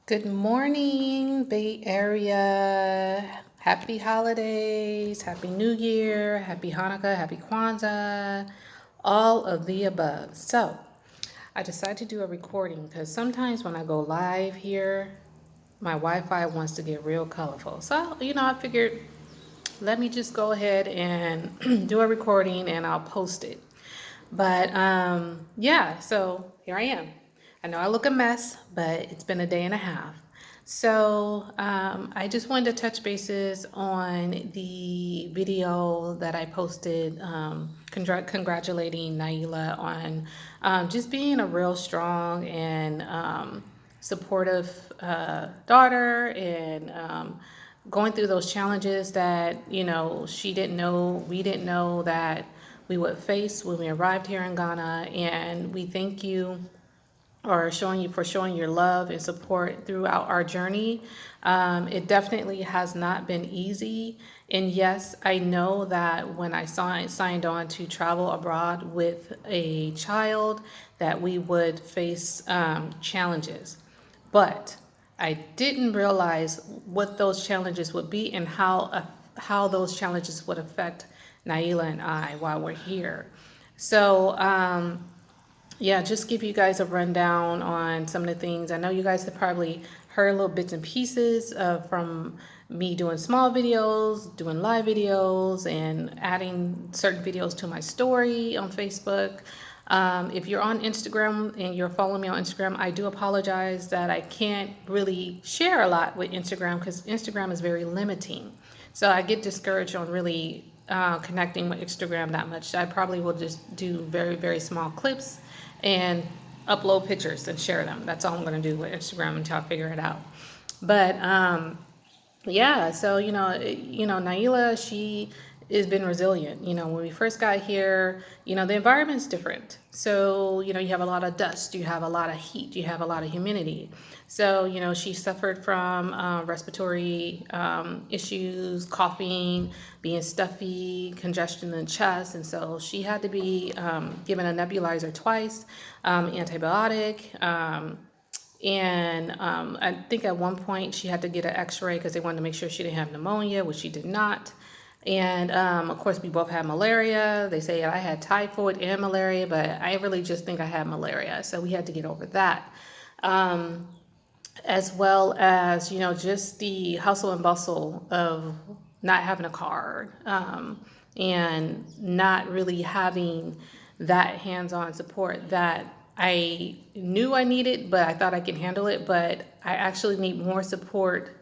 Good morning, Bay Area. Happy holidays, Happy New Year, Happy Hanukkah, Happy Kwanzaa, all of the above. So, I decided to do a recording because sometimes when I go live here, my Wi Fi wants to get real colorful. So, I figured let me just go ahead and do a recording and I'll post it. But yeah, so here I am. I know I look a mess, but it's been a day and a half. So I just wanted to touch bases on the video that I posted congratulating Naila on just being a real strong and supportive daughter and going through those challenges that she didn't know, we didn't know that we would face when we arrived here in Ghana. And we thank you or showing your love and support throughout our journey. It definitely has not been easy. And yes, I know that when I signed on to travel abroad with a child, that we would face challenges. But I didn't realize what those challenges would be and how those challenges would affect Naila and I while we're here. So, yeah, just give you guys a rundown on some of the things. I know you guys have probably heard little bits and pieces from me doing small videos, doing live videos, and adding certain videos to my story on Facebook. If you're on Instagram and you're following me on Instagram, I do apologize that I can't really share a lot with Instagram because Instagram is very limiting. So I get discouraged on really connecting with Instagram that much. I probably will just do very, very small clips and upload pictures and share them. That's all I'm going to do with Instagram until I figure it out. But yeah, so Naila, she has been resilient. When we first got here, the environment's different. So, you have a lot of dust, you have a lot of heat, you have a lot of humidity. So, she suffered from respiratory issues, coughing, being stuffy, congestion in the chest. And so she had to be given a nebulizer twice, antibiotic. And I think at one point she had to get an x-ray because they wanted to make sure she didn't have pneumonia, which she did not. And of course, we both had malaria. They say I had typhoid and malaria, but I really just think I had malaria. So we had to get over that. As well as, just the hustle and bustle of not having a car and not really having that hands-on support that I knew I needed, but I thought I could handle it. But I actually need more support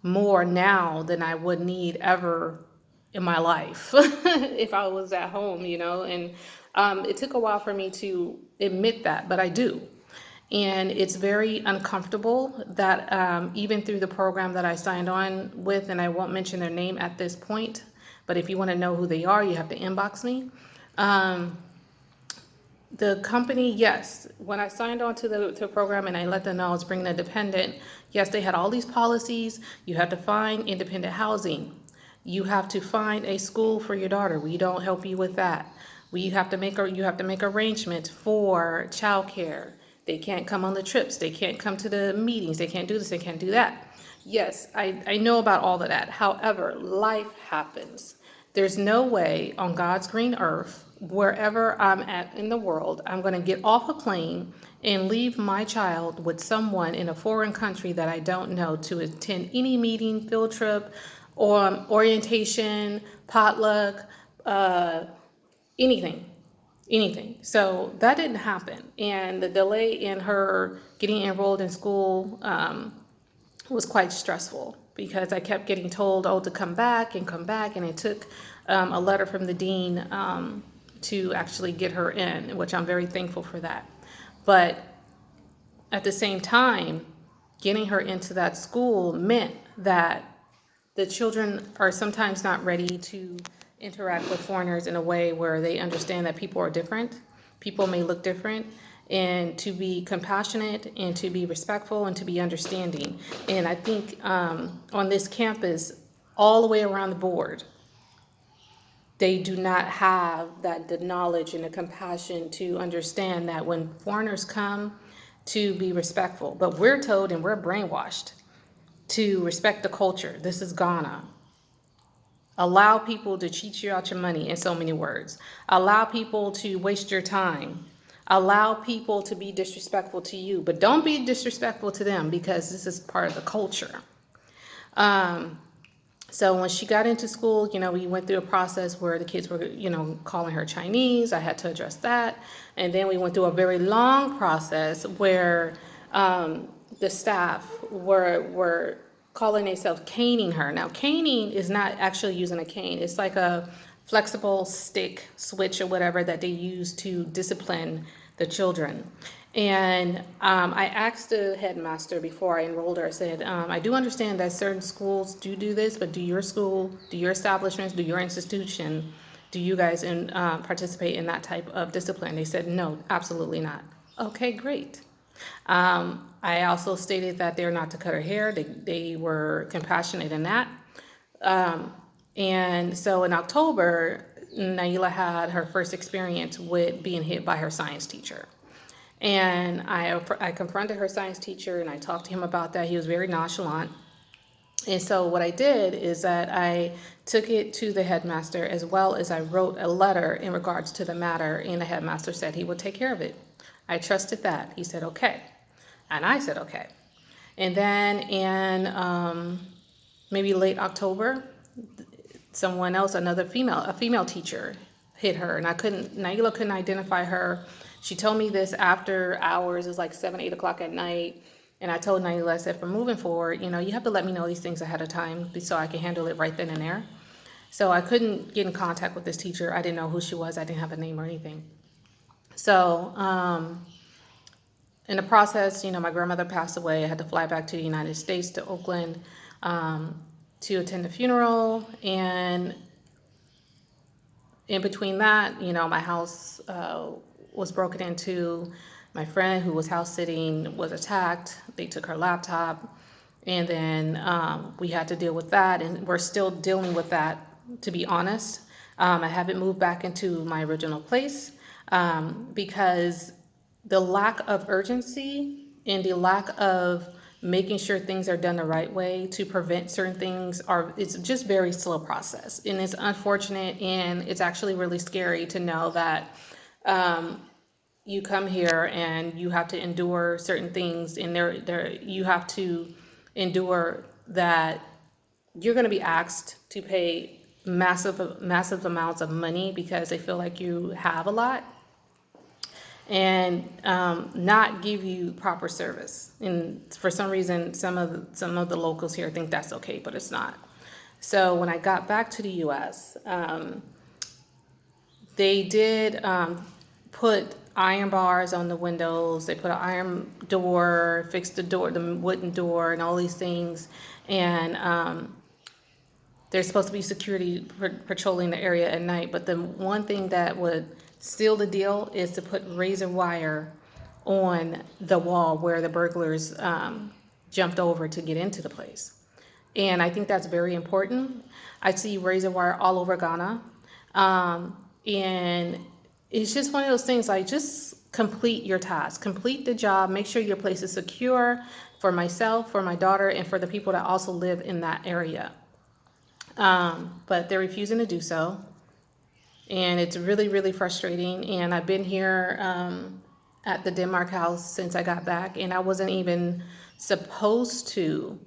more now than I would need ever in my life if I was at home, and it took a while for me to admit that, but I do. And it's very uncomfortable that even through the program that I signed on with, and I won't mention their name at this point, but if you want to know who they are, you have to inbox me. Um, the company, yes, when I signed on to the program and I let them know I was bringing a dependent, yes, they had all these policies. You have to find independent housing. You have to find a school for your daughter. We don't help you with that. You have to make arrangements for childcare. They can't come on the trips. They can't come to the meetings. They can't do this. They can't do that. Yes, I know about all of that. However, life happens. There's no way on God's green earth, wherever I'm at in the world, I'm going to get off a plane and leave my child with someone in a foreign country that I don't know to attend any meeting, field trip, or orientation, potluck, uh, anything. Anything. So that didn't happen. And the delay in her getting enrolled in school was quite stressful because I kept getting told, oh, to come back and come back. And it took a letter from the dean to actually get her in, which I'm very thankful for that. But at the same time, getting her into that school meant that the children are sometimes not ready to interact with foreigners in a way where they understand that people are different. People may look different, and to be compassionate and to be respectful and to be understanding. And I think on this campus, all the way around the board, they do not have the knowledge and the compassion to understand that when foreigners come to be respectful. But we're told and we're brainwashed to respect the culture. This is Ghana. Allow people to cheat you out your money, in so many words. Allow people to waste your time. Allow people to be disrespectful to you, but don't be disrespectful to them, because this is part of the culture. So when she got into school, we went through a process where the kids were, calling her Chinese. I had to address that. And then we went through a very long process where the staff were calling themselves caning her. Now, caning is not actually using a cane. It's like a flexible stick switch or whatever that they use to discipline the children. And I asked the headmaster before I enrolled her, I said, I do understand that certain schools do this, but do your school, do your establishments, do your institution, do you guys participate in that type of discipline? They said, no, absolutely not. Okay, great. I also stated that they're not to cut her hair. They were compassionate in that. And so in October, Naila had her first experience with being hit by her science teacher. And I confronted her science teacher and I talked to him about that. He was very nonchalant. And so what I did is that I took it to the headmaster, as well as I wrote a letter in regards to the matter, and the headmaster said he would take care of it. I trusted that. He said, okay. And I said, okay. And then in maybe late October, someone else, a female teacher hit her, and Naila couldn't identify her. She told me this after hours. It was like 7, 8 o'clock at night. And I told Naila, I said, from moving forward, you have to let me know these things ahead of time so I can handle it right then and there. So I couldn't get in contact with this teacher. I didn't know who she was. I didn't have a name or anything. So in the process, my grandmother passed away. I had to fly back to the United States, to Oakland, to attend the funeral. And in between that, my house was broken into. My friend who was house sitting was attacked. They took her laptop. And then we had to deal with that. And we're still dealing with that, to be honest. I haven't moved back into my original place because the lack of urgency and the lack of making sure things are done the right way to prevent certain things it's just very slow process. And it's unfortunate, and it's actually really scary to know that you come here and you have to endure certain things, and you have to endure that you're going to be asked to pay massive amounts of money because they feel like you have a lot, and not give you proper service. And for some reason, some of the locals here think that's okay, but it's not. So when I got back to the U.S., they did put iron bars on the windows. They put an iron door, fixed the wooden door, and all these things. And there's supposed to be security patrolling the area at night. But the one thing that would seal the deal is to put razor wire on the wall where the burglars jumped over to get into the place. And I think that's very important. I see razor wire all over Ghana. And it's just one of those things, like, just complete your task, complete the job, make sure your place is secure for myself, for my daughter, and for the people that also live in that area. But they're refusing to do so. And it's really, really frustrating. And I've been here at the Denmark house since I got back, and I wasn't even supposed to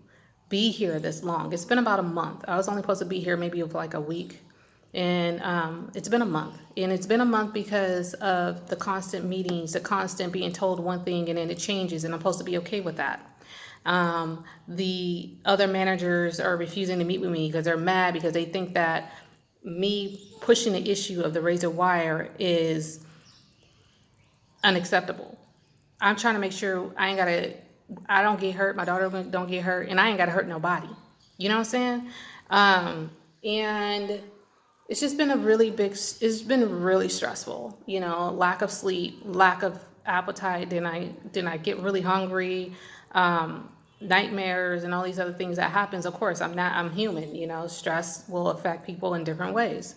be here this long. It's been about a month. I was only supposed to be here maybe for like a week. And it's been a month. And it's been a month because of the constant meetings, the constant being told one thing and then it changes, and I'm supposed to be okay with that. The other managers are refusing to meet with me because they're mad, because they think that me pushing the issue of the razor wire is unacceptable. I'm trying to make sure I don't get hurt, my daughter don't get hurt, and I ain't got to hurt nobody. You know what I'm saying? And it's just been it's been really stressful, lack of sleep, lack of appetite. Then I get really hungry, nightmares and all these other things that happens. Of course, I'm human, stress will affect people in different ways.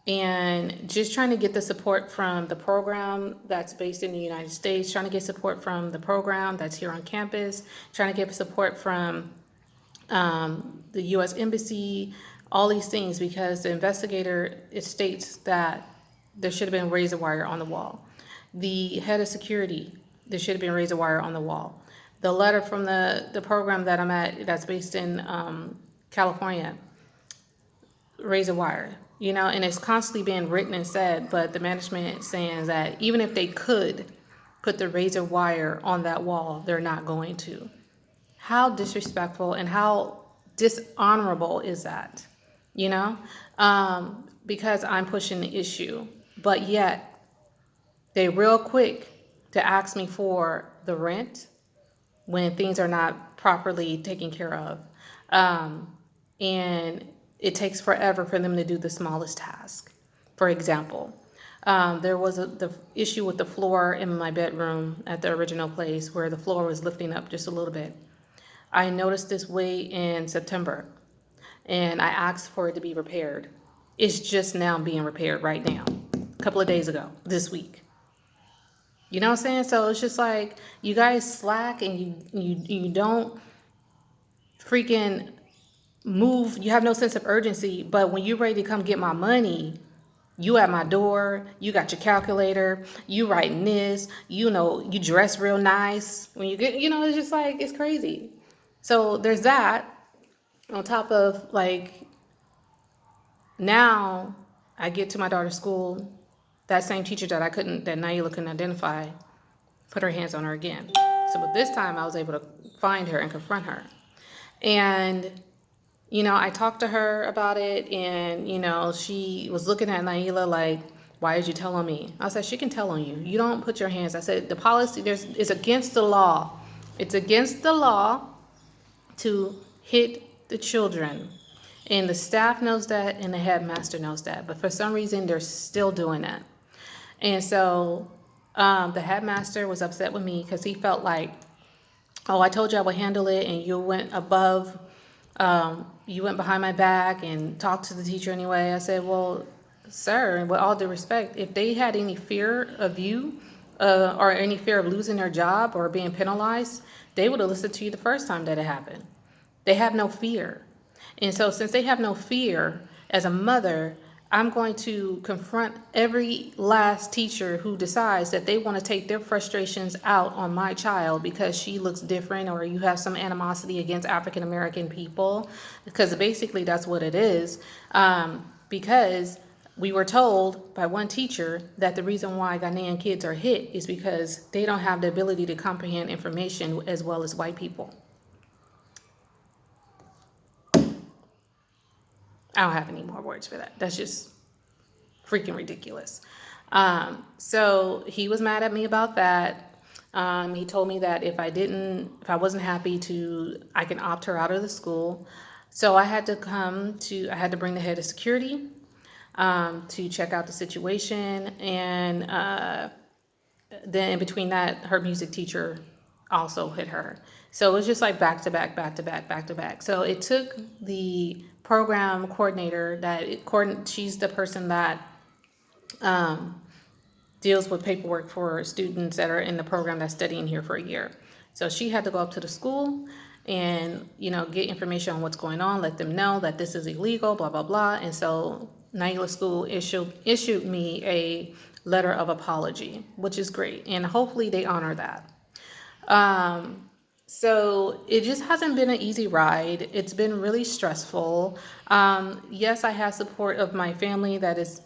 and just trying to get the support from the program that's based in the United States, trying to get support from the program that's here on campus, trying to get support from the U.S. Embassy, all these things, because the investigator, it states that there should have been razor wire on the wall. The head of security, there should have been razor wire on the wall. The letter from the program that I'm at, that's based in California, razor wire, and it's constantly being written and said, but the management is saying that even if they could put the razor wire on that wall, they're not going to. How disrespectful and how dishonorable is that? You know, because I'm pushing the issue, but yet they real quick to ask me for the rent when things are not properly taken care of. And it takes forever for them to do the smallest task. For example, there was the issue with the floor in my bedroom at the original place where the floor was lifting up just a little bit. I noticed this way in September and I asked for it to be repaired. It's just now being repaired right now, a couple of days ago, this week. You know what I'm saying? So it's just like you guys slack and you don't freaking move. You have no sense of urgency, but when you're ready to come get my money, you at my door, you got your calculator, you writing this, you dress real nice. When you get, it's just like, it's crazy. So there's that on top of like, now I get to my daughter's school, that same teacher that Naila couldn't identify, put her hands on her again. So but this time I was able to find her and confront her. And I talked to her about it, and, she was looking at Naila like, why did you tell on me? I said, she can tell on you. You don't put your hands. I said, the policy, it's against the law. It's against the law to hit the children. And the staff knows that, and the headmaster knows that. But for some reason, they're still doing that. And so the headmaster was upset with me because he felt like, oh, I told you I would handle it, and you went above. You went behind my back and talked to the teacher anyway. I said, well, sir, with all due respect, if they had any fear of you or any fear of losing their job or being penalized, they would have listened to you the first time that it happened. They have no fear. And so since they have no fear, as a mother, I'm going to confront every last teacher who decides that they want to take their frustrations out on my child because she looks different, or you have some animosity against African American people, because basically that's what it is. Because we were told by one teacher that the reason why Ghanaian kids are hit is because they don't have the ability to comprehend information as well as white people. I don't have any more words for that. That's just freaking ridiculous. So he was mad at me about that. He told me that if I wasn't happy I can opt her out of the school. So I had to bring the head of security to check out the situation. And then in between that, her music teacher also hit her. So it was just like back to back, back to back, back to back. So it took the program coordinator she's the person that deals with paperwork for students that are in the program that's studying here for a year. So she had to go up to the school and, get information on what's going on, let them know that this is illegal, blah, blah, blah. And so Naila School issued me a letter of apology, which is great. And hopefully they honor that. So it just hasn't been an easy ride. It's been really stressful. Yes, I have support of my family that is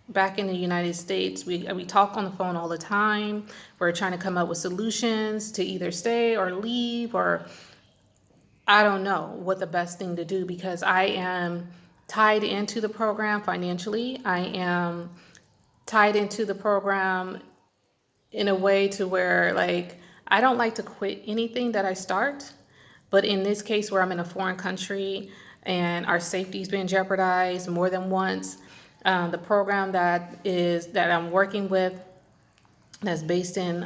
back in the United States. We talk on the phone all the time. We're trying to come up with solutions to either stay or leave, or I don't know what the best thing to do, because I am tied into the program financially. I am tied into the program in a way to where, like, I don't like to quit anything that I start, but in this case where I'm in a foreign country and our safety's been jeopardized more than once, the program that I'm working with, that's based in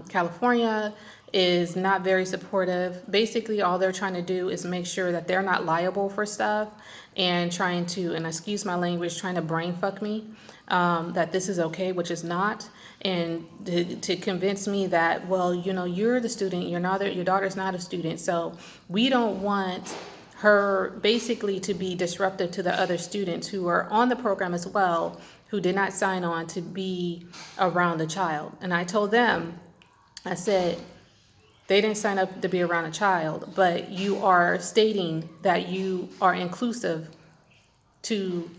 California, is not very supportive. Basically, all they're trying to do is make sure that they're not liable for stuff and trying to, and excuse my language, trying to brain fuck me, that this is okay, which is not. And to convince me that, well, you're the student, your daughter's not a student. So we don't want her basically to be disruptive to the other students who are on the program as well, who did not sign on to be around the child. And I told them, I said, they didn't sign up to be around a child, but you are stating that you are inclusive to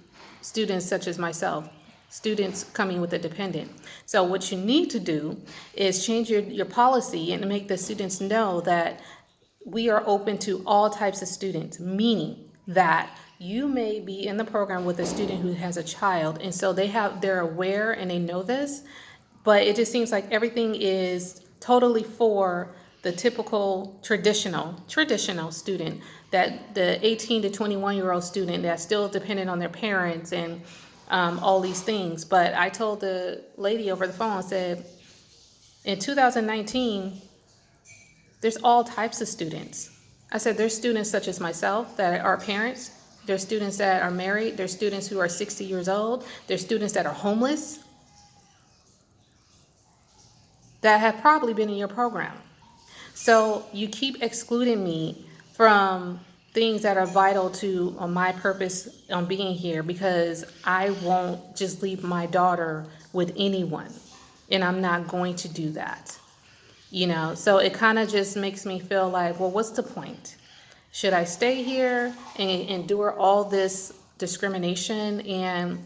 students such as myself, students coming with a dependent. So what you need to do is change your policy and make the students know that we are open to all types of students, meaning that you may be in the program with a student who has a child, and so they're aware and they know this, but it just seems like everything is totally for the typical traditional student, that the 18 to 21-year-old student that's still dependent on their parents and all these things. But I told the lady over the phone, I said, in 2019, there's all types of students. I said, there's students such as myself that are parents. There's students that are married. There's students who are 60 years old. There's students that are homeless that have probably been in your program. So you keep excluding me from things that are vital to my purpose on being here, because I won't just leave my daughter with anyone, and I'm not going to do that. So it kind of just makes me feel like, well, what's the point? Should I stay here and endure all this discrimination and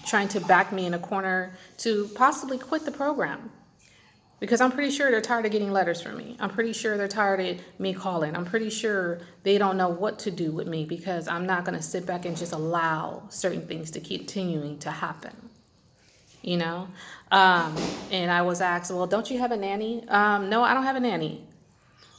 trying to back me in a corner to possibly quit the program? Because I'm pretty sure they're tired of getting letters from me. I'm pretty sure they're tired of me calling. I'm pretty sure they don't know what to do with me, because I'm not going to sit back and just allow certain things to keep continuing to happen. And I was asked, well, don't you have a nanny? No, I don't have a nanny.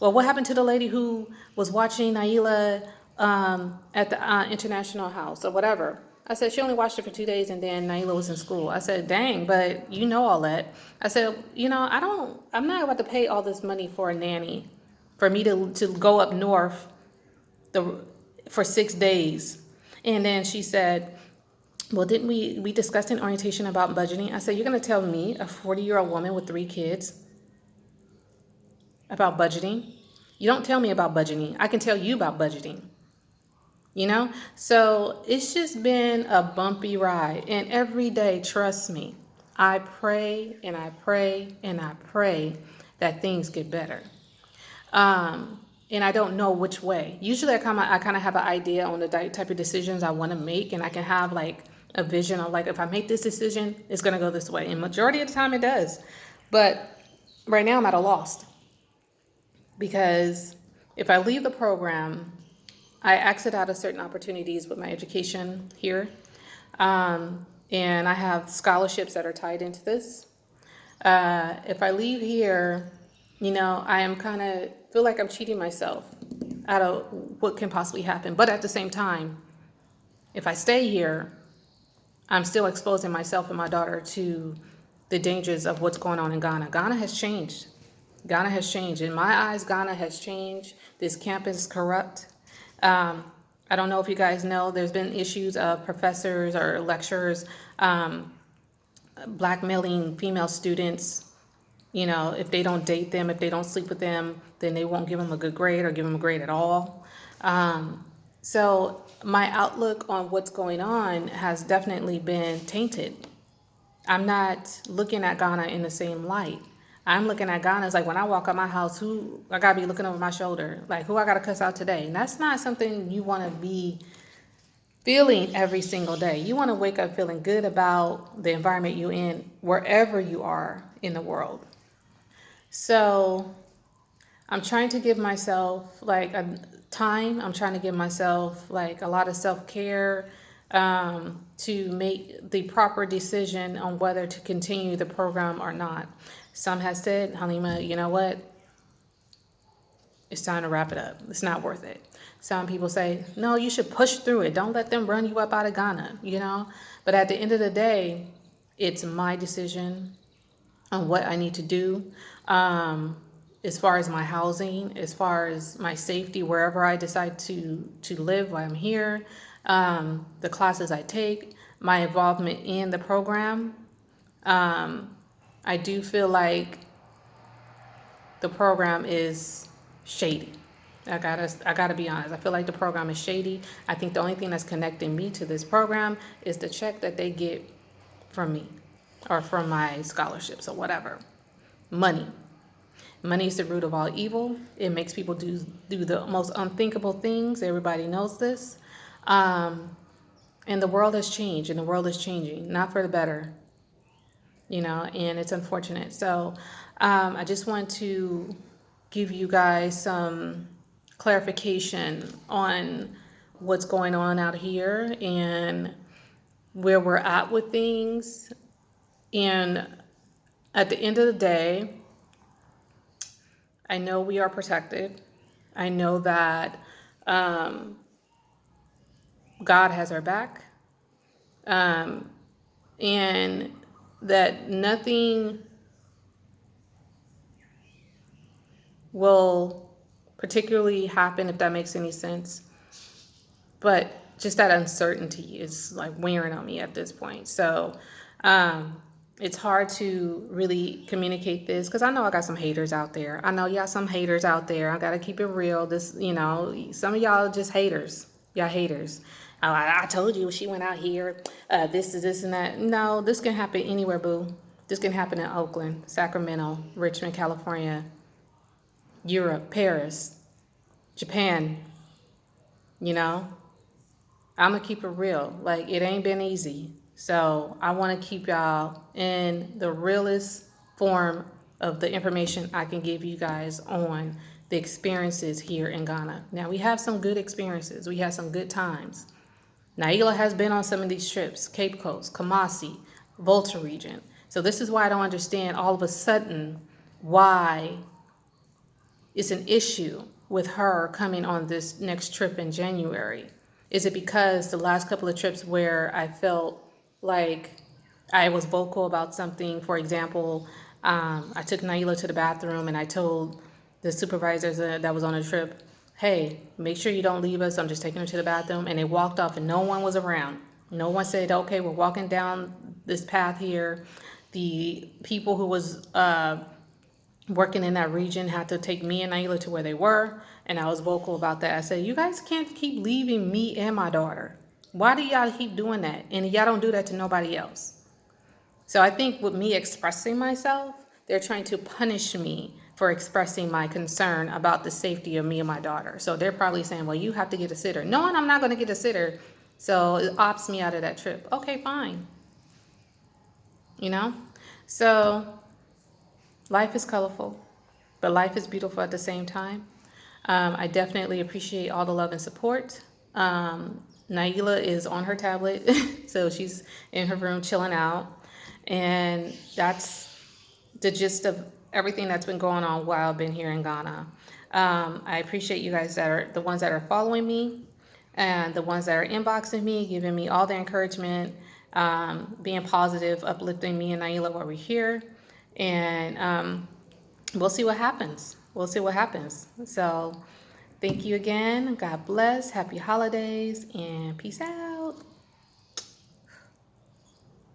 Well, what happened to the lady who was watching Naila at the International House or whatever? I said, she only watched it for 2 days and then Naila was in school. I said, dang, but you know all that. I said, I'm not about to pay all this money for a nanny for me to go up north for 6 days. And then she said, well, didn't we discussed in orientation about budgeting? I said, you're going to tell me, a 40-year-old woman with 3 kids, about budgeting? You don't tell me about budgeting. I can tell you about budgeting. So it's just been a bumpy ride. And every day, trust me, I pray and I pray and I pray that things get better. And I don't know which way. Usually I kind of have an idea on the type of decisions I want to make, and I can have like a vision of like, if I make this decision, it's going to go this way. And majority of the time it does. But right now I'm at a loss, because if I leave the program, I exit out of certain opportunities with my education here. And I have scholarships that are tied into this. If I leave here, I am kind of feel like I'm cheating myself out of what can possibly happen. But at the same time, if I stay here, I'm still exposing myself and my daughter to the dangers of what's going on in Ghana. Ghana has changed. Ghana has changed. In my eyes, Ghana has changed. This campus is corrupt. I don't know if you guys know, there's been issues of professors or lecturers blackmailing female students. If they don't date them, if they don't sleep with them, then they won't give them a good grade or give them a grade at all. So my outlook on what's going on has definitely been tainted. I'm not looking at Ghana in the same light. I'm looking at Ghana as like, when I walk out my house, who I gotta be looking over my shoulder, like who I gotta cuss out today. And that's not something you want to be feeling every single day. You want to wake up feeling good about the environment you're in, wherever you are in the world. So I'm trying to give myself like a time. I'm trying to give myself like a lot of self-care to make the proper decision on whether to continue the program or not. Some have said, Halima, you know what? It's time to wrap it up. It's not worth it. Some people say, no, you should push through it. Don't let them run you up out of Ghana, But at the end of the day, it's my decision on what I need to do. as far as my housing, as far as my safety, wherever I decide to live while I'm here, the classes I take, my involvement in the program. I do feel like the program is shady. I gotta be honest. I feel like the program is shady. I think the only thing that's connecting me to this program is the check that they get from me or from my scholarships or whatever. Money. Money is the root of all evil. It makes people do the most unthinkable things. Everybody knows this. And the world has changed, and the world is changing, not for the better, and it's unfortunate. So I just want to give you guys some clarification on what's going on out here and where we're at with things. And at the end of the day, I know we are protected. I know that God has our back, and that nothing will particularly happen, if that makes any sense. But just that uncertainty is like wearing on me at this point. So it's hard to really communicate this because I know I got some haters out there. I know y'all some haters out there. I got to keep it real. Some of y'all are just haters. Y'all haters. I told you she went out here. This is this and that. No, this can happen anywhere, boo. This can happen in Oakland, Sacramento, Richmond, California, Europe, Paris, Japan. I'm gonna keep it real. Like, it ain't been easy. So I want to keep y'all in the realest form of the information I can give you guys on the experiences here in Ghana. Now, we have some good experiences. We have some good times. Naila has been on some of these trips: Cape Coast, Kumasi, Volta region. So this is why I don't understand all of a sudden why it's an issue with her coming on this next trip in January. Is it because the last couple of trips where I felt like I was vocal about something? For example, I took Naila to the bathroom and I told the supervisors that was on the trip, hey, make sure you don't leave us. I'm just taking her to the bathroom. And they walked off and no one was around. No one said, okay, we're walking down this path here. The people who was working in that region had to take me and Naila to where they were, and I was vocal about that. I said, you guys can't keep leaving me and my daughter. Why do y'all keep doing that? And y'all don't do that to nobody else. So I think with me expressing myself, they're trying to punish me for expressing my concern about the safety of me and my daughter. So they're probably saying, well, you have to get a sitter. No, and I'm not going to get a sitter. So it opts me out of that trip. Okay, fine. So life is colorful, but life is beautiful at the same time. I definitely appreciate all the love and support. Naila is on her tablet, so she's in her room chilling out. And that's the gist of everything that's been going on while I've been here in Ghana. I appreciate you guys that are the ones that are following me and the ones that are inboxing me, giving me all the encouragement, being positive, uplifting me and Naila while we're here. And we'll see what happens. So thank you again. God bless. Happy holidays and peace out.